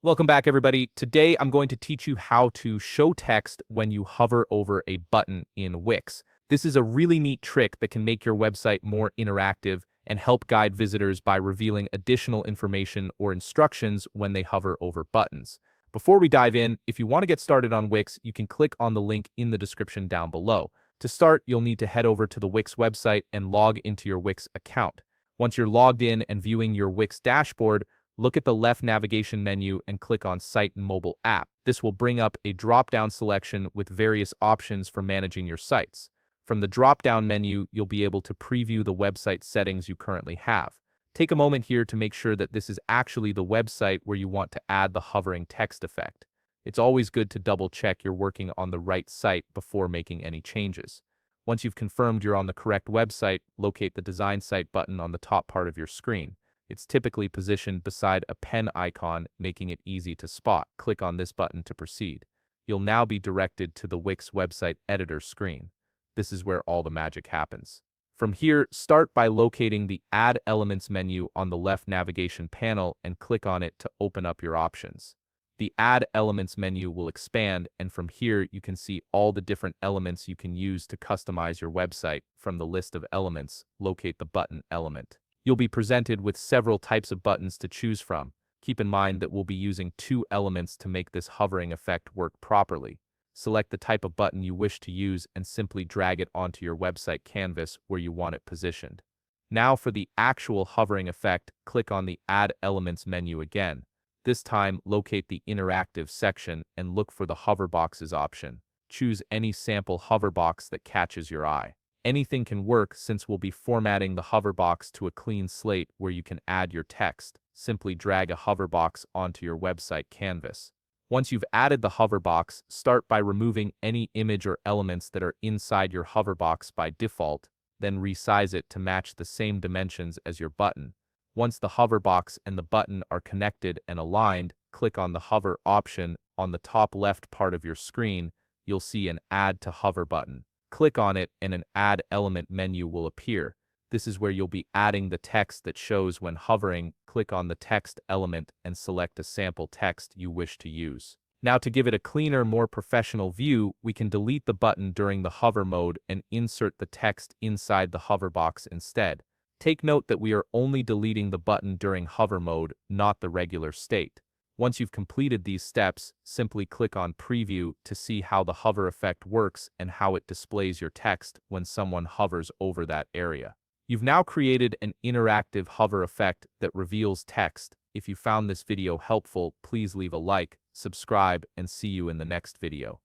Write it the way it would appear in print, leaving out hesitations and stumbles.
Welcome back, everybody. Today, I'm going to teach you how to show text when you hover over a button in Wix. This is a really neat trick that can make your website more interactive and help guide visitors by revealing additional information or instructions when they hover over buttons. Before we dive in, if you want to get started on Wix, you can click on the link in the description down below. To start, you'll need to head over to the Wix website and log into your Wix account. Once you're logged in and viewing your Wix dashboard, look at the left navigation menu and click on Site and Mobile App. This will bring up a drop-down selection with various options for managing your sites. From the drop-down menu, you'll be able to preview the website settings you currently have. Take a moment here to make sure that this is actually the website where you want to add the hovering text effect. It's always good to double-check you're working on the right site before making any changes. Once you've confirmed you're on the correct website, locate the Design Site button on the top part of your screen. It's typically positioned beside a pen icon, making it easy to spot. Click on this button to proceed. You'll now be directed to the Wix website editor screen. This is where all the magic happens. From here, start by locating the Add Elements menu on the left navigation panel and click on it to open up your options. The Add Elements menu will expand, and from here you can see all the different elements you can use to customize your website. From the list of elements, locate the button element. You'll be presented with several types of buttons to choose from. Keep in mind that we'll be using 2 elements to make this hovering effect work properly. Select the type of button you wish to use and simply drag it onto your website canvas where you want it positioned. Now for the actual hovering effect, click on the Add Elements menu again. This time, locate the Interactive section and look for the Hoverboxes option. Choose any sample hoverbox that catches your eye. Anything can work since we'll be formatting the hoverbox to a clean slate where you can add your text. Simply drag a hoverbox onto your website canvas. Once you've added the hoverbox, start by removing any image or elements that are inside your hoverbox by default, then resize it to match the same dimensions as your button. Once the hoverbox and the button are connected and aligned, click on the Hover option on the top left part of your screen. You'll see an Add to Hover button. Click on it and an Add Element menu will appear. This is where you'll be adding the text that shows when hovering. Click on the text element and select a sample text you wish to use. Now to give it a cleaner, more professional view, we can delete the button during the hover mode and insert the text inside the hoverbox instead. Take note that we are only deleting the button during hover mode, not the regular state. Once you've completed these steps, simply click on Preview to see how the hover effect works and how it displays your text when someone hovers over that area. You've now created an interactive hover effect that reveals text. If you found this video helpful, please leave a like, subscribe, and see you in the next video.